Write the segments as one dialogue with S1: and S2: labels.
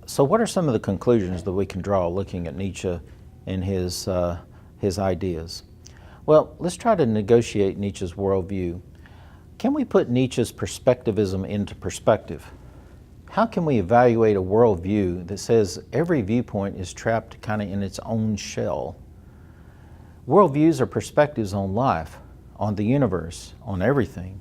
S1: So what are some of the conclusions that we can draw looking at Nietzsche and his ideas? Well, let's try to negotiate Nietzsche's worldview. Can we put Nietzsche's perspectivism into perspective? How can we evaluate a worldview that says every viewpoint is trapped kind of in its own shell? Worldviews are perspectives on life, on the universe, on everything.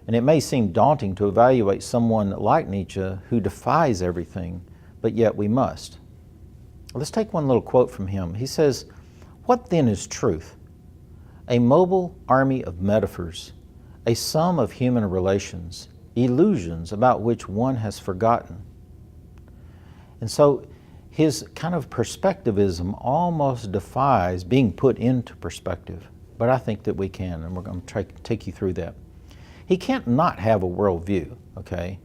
S1: And it may seem daunting to evaluate someone like Nietzsche who defies everything, but yet we must. Let's take one little quote from him. He says, "What then is truth? A mobile army of metaphors, a sum of human relations, illusions about which one has forgotten." And so his kind of perspectivism almost defies being put into perspective, but I think that we can, and we're going to try to take you through that. He can't not have a worldview, okay?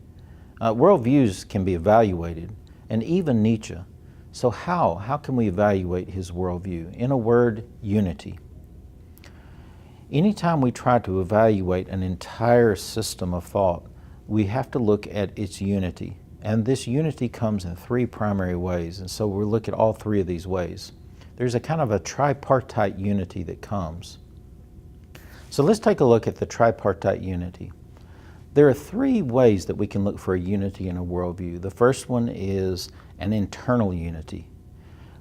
S1: Worldviews can be evaluated, and even Nietzsche. So how can we evaluate his worldview? In a word, unity. Anytime we try to evaluate an entire system of thought, we have to look at its unity. And this unity comes in three primary ways, and so we'll look at all three of these ways. There's a kind of a tripartite unity that comes. So let's take a look at the tripartite unity. There are three ways that we can look for a unity in a worldview. The first one is an internal unity.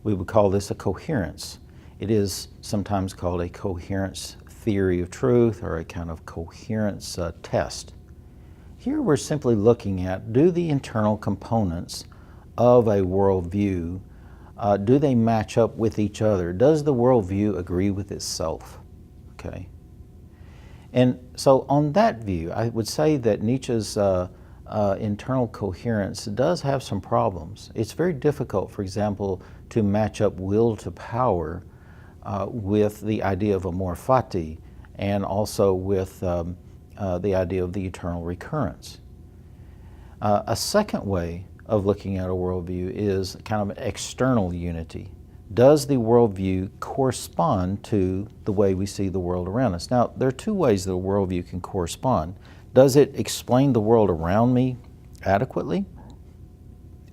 S1: We would call this a coherence. It is sometimes called a coherence theory of truth or a kind of coherence test. Here we're simply looking at, do the internal components of a worldview, do they match up with each other? Does the worldview agree with itself? Okay. And so on that view, I would say that Nietzsche's internal coherence does have some problems. It's very difficult, for example, to match up will to power with the idea of amor fati and also with the idea of the eternal recurrence. A second way of looking at a worldview is kind of an external unity. Does the worldview correspond to the way we see the world around us? Now, there are two ways that a worldview can correspond. Does it explain the world around me adequately?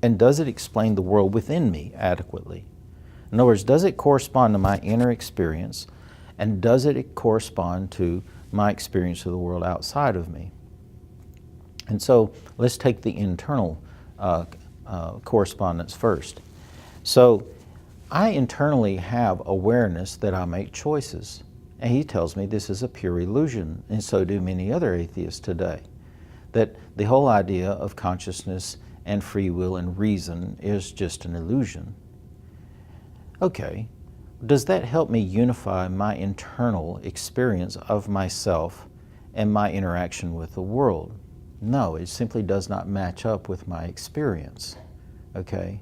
S1: And does it explain the world within me adequately? In other words, does it correspond to my inner experience? And does it correspond to my experience of the world outside of me? And so let's take the internal correspondence first. So I internally have awareness that I make choices. And he tells me this is a pure illusion, and so do many other atheists today. That the whole idea of consciousness and free will and reason is just an illusion. Okay, does that help me unify my internal experience of myself and my interaction with the world? No, it simply does not match up with my experience. Okay,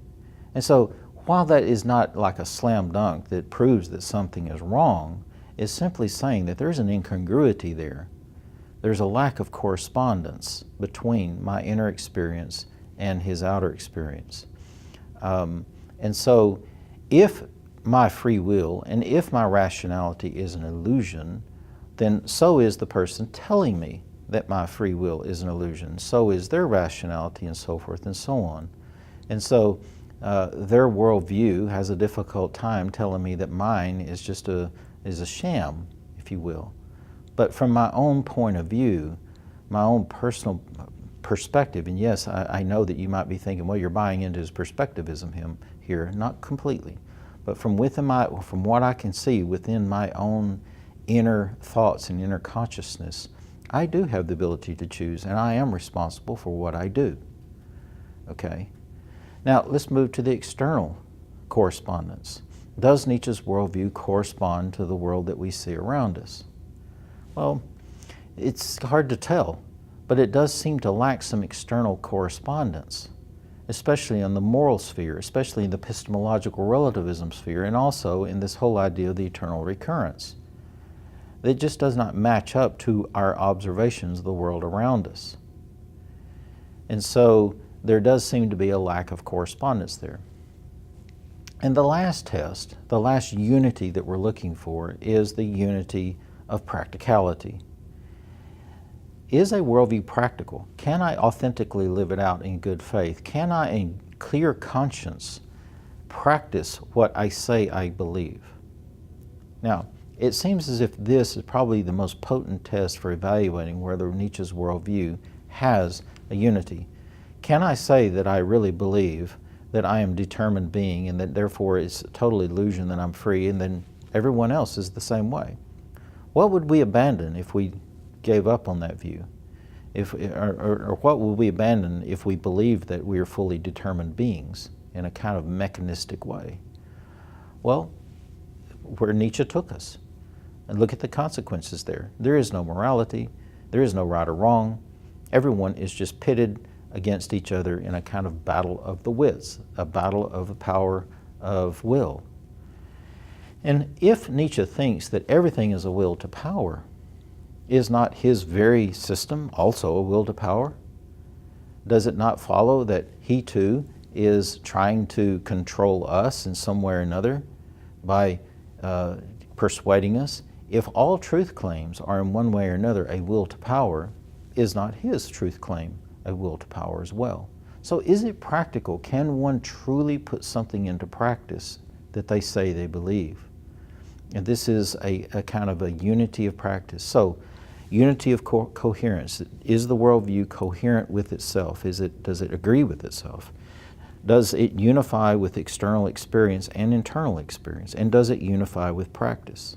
S1: and so while that is not like a slam dunk that proves that something is wrong, it's simply saying that there's an incongruity there. There's a lack of correspondence between my inner experience and his outer experience. And so if my free will and if my rationality is an illusion, then so is the person telling me that my free will is an illusion. So is their rationality and so forth and so on. And so their worldview has a difficult time telling me that mine is just a sham, if you will. But from my own point of view, my own personal perspective, and yes, I know that you might be thinking, well, you're buying into his perspectivism here. Not completely. But from what I can see within my own inner thoughts and inner consciousness, I do have the ability to choose, and I am responsible for what I do. Okay? Now, let's move to the external correspondence. Does Nietzsche's worldview correspond to the world that we see around us? Well, it's hard to tell, but it does seem to lack some external correspondence, especially in the moral sphere, especially in the epistemological relativism sphere, and also in this whole idea of the eternal recurrence. It just does not match up to our observations of the world around us. And so there does seem to be a lack of correspondence there. And the last test, the last unity that we're looking for, is the unity of practicality. Is a worldview practical? Can I authentically live it out in good faith? Can I clear conscience practice what I say I believe? Now, it seems as if this is probably the most potent test for evaluating whether Nietzsche's worldview has a unity. Can I say that I really believe that I am a determined being and that therefore it's a total illusion that I'm free, and then everyone else is the same way? What would we abandon if we gave up on that view? Or what would we abandon if we believed that we are fully determined beings in a kind of mechanistic way? Well, where Nietzsche took us. And look at the consequences there. There is no morality. There is no right or wrong. Everyone is just pitted against each other in a kind of battle of the wits, a battle of the power of will. And if Nietzsche thinks that everything is a will to power, is not his very system also a will to power? Does it not follow that he too is trying to control us in some way or another by persuading us? If all truth claims are in one way or another a will to power, is not his truth claim a will to power as well? So is it practical? Can one truly put something into practice that they say they believe? And this is a kind of a unity of practice. So unity of coherence. Is the worldview coherent with itself? Does it agree with itself? Does it unify with external experience and internal experience? And does it unify with practice?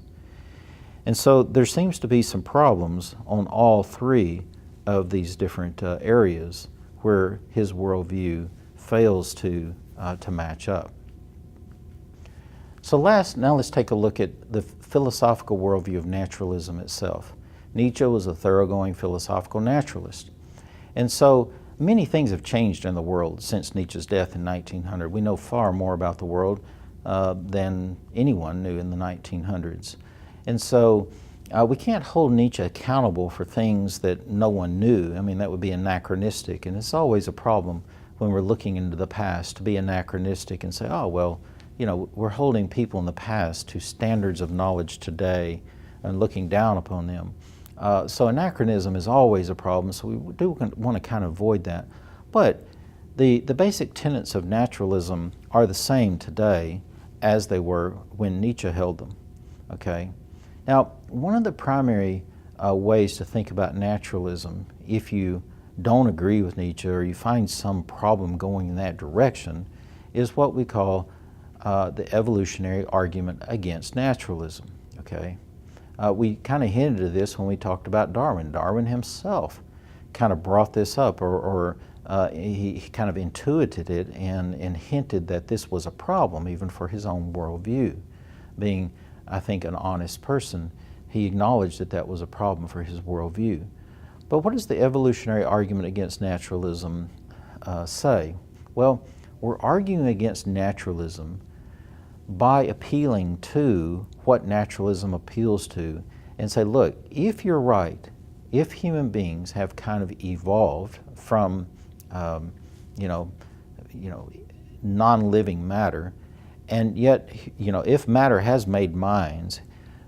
S1: And so there seems to be some problems on all three of these different areas where his worldview fails to match up. So now let's take a look at the philosophical worldview of naturalism itself. Nietzsche was a thoroughgoing philosophical naturalist. And so many things have changed in the world since Nietzsche's death in 1900. We know far more about the world than anyone knew in the 1900s. And so we can't hold Nietzsche accountable for things that no one knew. I mean, that would be anachronistic. And it's always a problem when we're looking into the past to be anachronistic and say, oh, well, you know, we're holding people in the past to standards of knowledge today and looking down upon them. So anachronism is always a problem, so we do want to kind of avoid that. But the basic tenets of naturalism are the same today as they were when Nietzsche held them, okay? Now, one of the primary ways to think about naturalism, if you don't agree with Nietzsche or you find some problem going in that direction, is what we call the evolutionary argument against naturalism, okay? We kind of hinted at this when we talked about Darwin. Darwin himself kind of brought this up, or he kind of intuited it and hinted that this was a problem even for his own worldview. Being, I think, an honest person, he acknowledged that that was a problem for his worldview. But what does the evolutionary argument against naturalism say? Well, we're arguing against naturalism by appealing to what naturalism appeals to and say, look, if you're right, if human beings have kind of evolved from, non-living matter, and yet, if matter has made minds,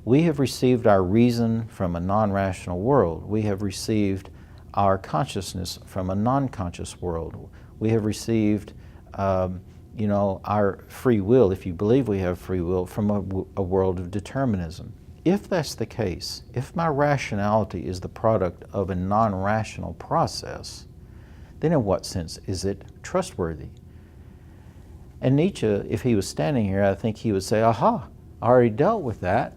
S1: we have received our reason from a non-rational world. We have received our consciousness from a non-conscious world. We have received our free will, if you believe we have free will, from a world of determinism. If that's the case, if my rationality is the product of a non-rational process, then in what sense is it trustworthy? And Nietzsche, if he was standing here, I think he would say, aha, I already dealt with that.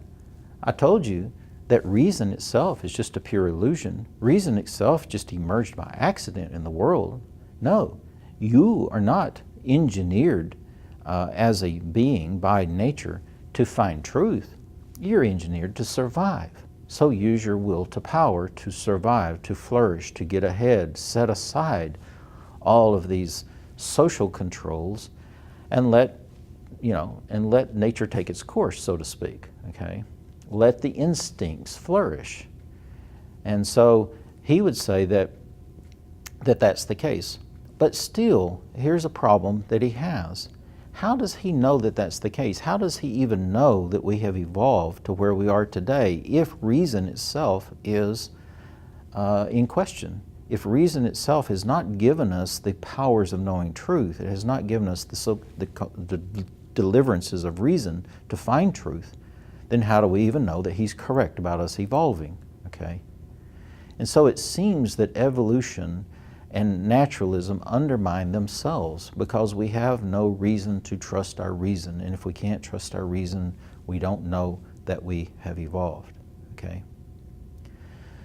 S1: I told you that reason itself is just a pure illusion. Reason itself just emerged by accident in the world. No, you are not engineered as a being by nature to find truth. You're engineered to survive. So use your will to power to survive, to flourish, to get ahead. Set aside all of these social controls and let nature take its course, so to speak, okay? Let the instincts flourish. And so he would say that that's the case. But still, here's a problem that he has. How does he know that that's the case? How does he even know that we have evolved to where we are today if reason itself is in question, if reason itself has not given us the powers of knowing truth, it has not given us the deliverances of reason to find truth, then how do we even know that he's correct about us evolving? Okay? And so it seems that evolution and naturalism undermine themselves because we have no reason to trust our reason. And if we can't trust our reason, we don't know that we have evolved. Okay?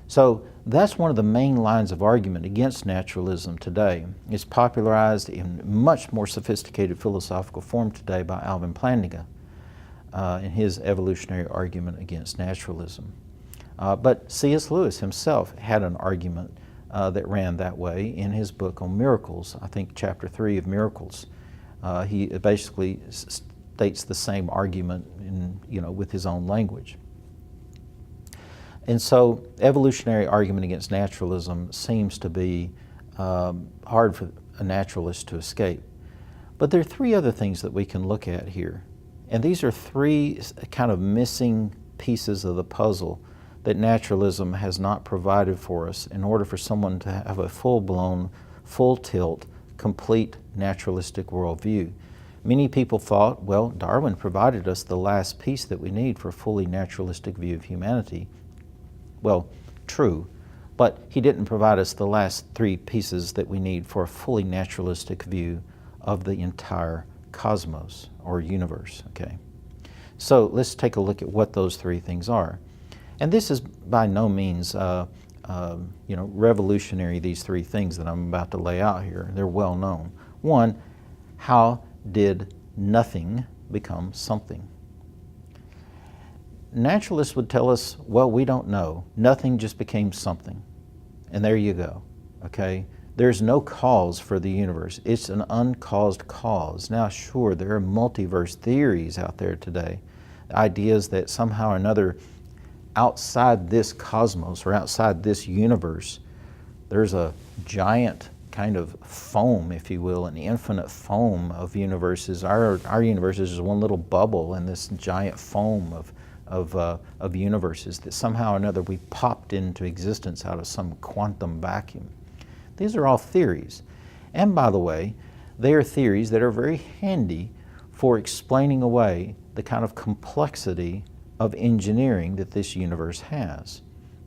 S1: So that's one of the main lines of argument against naturalism today. It's popularized in much more sophisticated philosophical form today by Alvin Plantinga in his Evolutionary Argument against Naturalism. But C.S. Lewis himself had an argument that ran that way in his book on miracles. I think chapter 3 of Miracles. He basically states the same argument with his own language. And so evolutionary argument against naturalism seems to be hard for a naturalist to escape. But there are three other things that we can look at here. And these are three kind of missing pieces of the puzzle that naturalism has not provided for us in order for someone to have a full-blown, full-tilt, complete naturalistic worldview. Many people thought, well, Darwin provided us the last piece that we need for a fully naturalistic view of humanity. Well, true, but he didn't provide us the last three pieces that we need for a fully naturalistic view of the entire cosmos or universe. Okay, so let's take a look at what those three things are. And this is by no means revolutionary, these three things that I'm about to lay out here. They're well known. One, how did nothing become something? Naturalists would tell us, well, we don't know. Nothing just became something. And there you go, okay? There's no cause for the universe. It's an uncaused cause. Now, sure, there are multiverse theories out there today. Ideas that somehow or another outside this cosmos or outside this universe, there's a giant kind of foam, if you will, an infinite foam of universes. Our universe is just one little bubble in this giant foam of universes that somehow or another we popped into existence out of some quantum vacuum. These are all theories. And by the way, they are theories that are very handy for explaining away the kind of complexity of engineering that this universe has.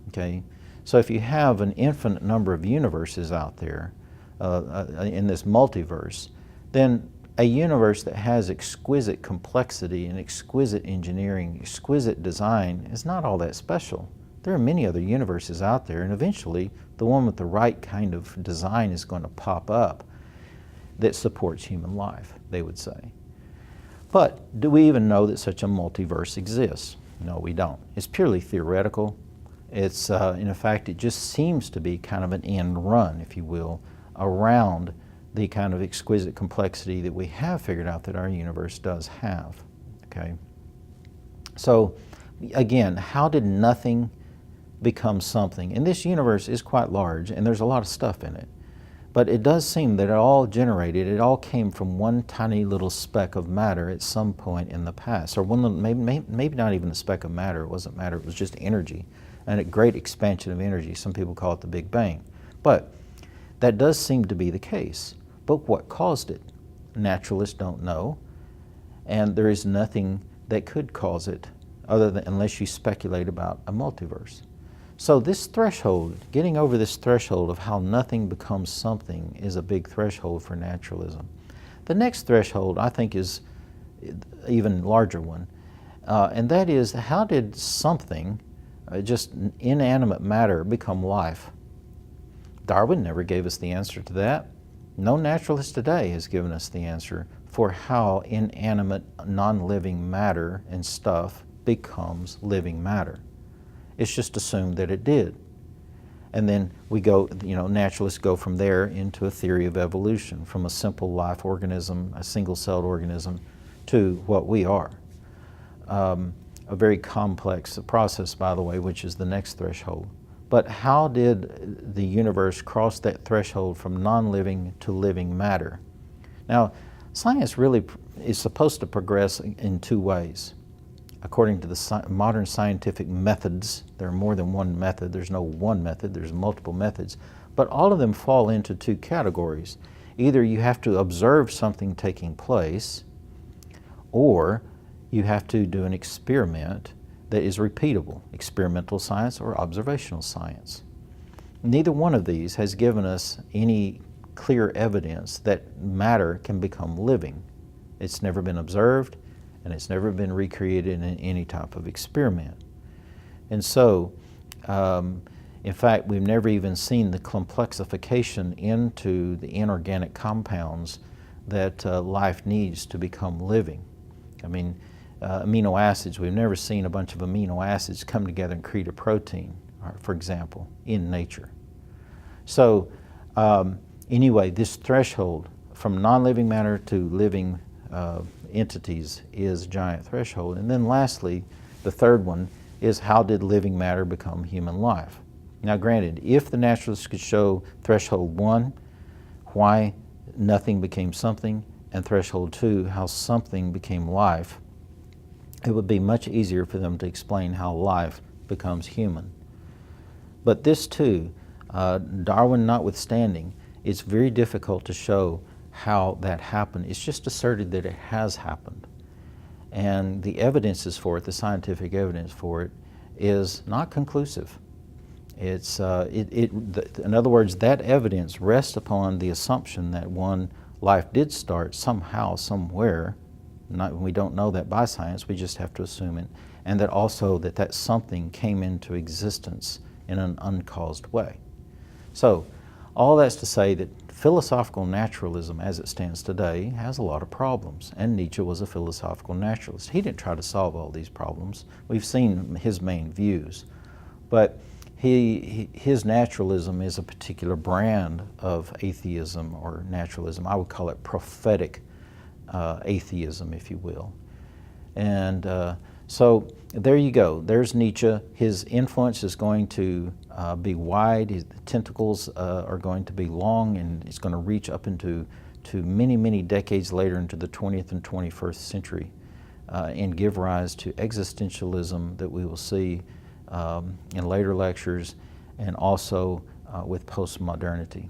S1: Okay? So if you have an infinite number of universes out there in this multiverse, then a universe that has exquisite complexity and exquisite engineering, exquisite design is not all that special. There are many other universes out there, and eventually the one with the right kind of design is going to pop up that supports human life, they would say. But do we even know that such a multiverse exists? No, we don't. It's purely theoretical. It's, in fact, it just seems to be kind of an end run, if you will, around the kind of exquisite complexity that we have figured out that our universe does have. Okay? So, again, how did nothing become something? And this universe is quite large, and there's a lot of stuff in it. But it does seem that it all came from one tiny little speck of matter at some point in the past. Or one little, maybe not even a speck of matter. It wasn't matter, it was just energy. And a great expansion of energy. Some people call it the Big Bang. But that does seem to be the case. But what caused it? Naturalists don't know. And there is nothing that could cause it unless you speculate about a multiverse. So this threshold, getting over this threshold of how nothing becomes something, is a big threshold for naturalism. The next threshold, I think, is an even larger one. And that is, how did something, just inanimate matter, become life? Darwin never gave us the answer to that. No naturalist today has given us the answer for how inanimate, non-living matter and stuff becomes living matter. It's just assumed that it did. And then we go, naturalists go from there into a theory of evolution, from a simple life organism, a single-celled organism, to what we are. A very complex process, by the way, which is the next threshold. But how did the universe cross that threshold from non-living to living matter? Now, science really is supposed to progress in two ways. according to the modern scientific methods, there are more than one method. There's no one method, there's multiple methods. But all of them fall into two categories. Either you have to observe something taking place, or you have to do an experiment that is repeatable, experimental science or observational science. Neither one of these has given us any clear evidence that matter can become living. It's never been observed, and it's never been recreated in any type of experiment. And so, in fact, we've never even seen the complexification into the inorganic compounds that life needs to become living. I mean, amino acids, we've never seen a bunch of amino acids come together and create a protein, for example, in nature. So anyway, this threshold from non-living matter to living entities is a giant threshold. And then lastly, the third one is, how did living matter become human life? Now granted, if the naturalists could show threshold 1, why nothing became something, and threshold 2, how something became life, it would be much easier for them to explain how life becomes human. But this too, Darwin notwithstanding, it's very difficult to show how that happened. It's just asserted that it has happened. And the evidences for it, the scientific evidence for it, is not conclusive. In other words, that evidence rests upon the assumption that life did start somehow, somewhere. We don't know that by science, we just have to assume it. And that also that something came into existence in an uncaused way. So, all that's to say that philosophical naturalism as it stands today has a lot of problems, and Nietzsche was a philosophical naturalist. He didn't try to solve all these problems. We've seen his main views, but his naturalism is a particular brand of atheism or naturalism. I would call it prophetic atheism, if you will. And so there you go. There's Nietzsche. His influence is going to be wide. His tentacles are going to be long, and it's going to reach up into many, many decades later into the 20th and 21st century and give rise to existentialism that we will see in later lectures, and also with postmodernity.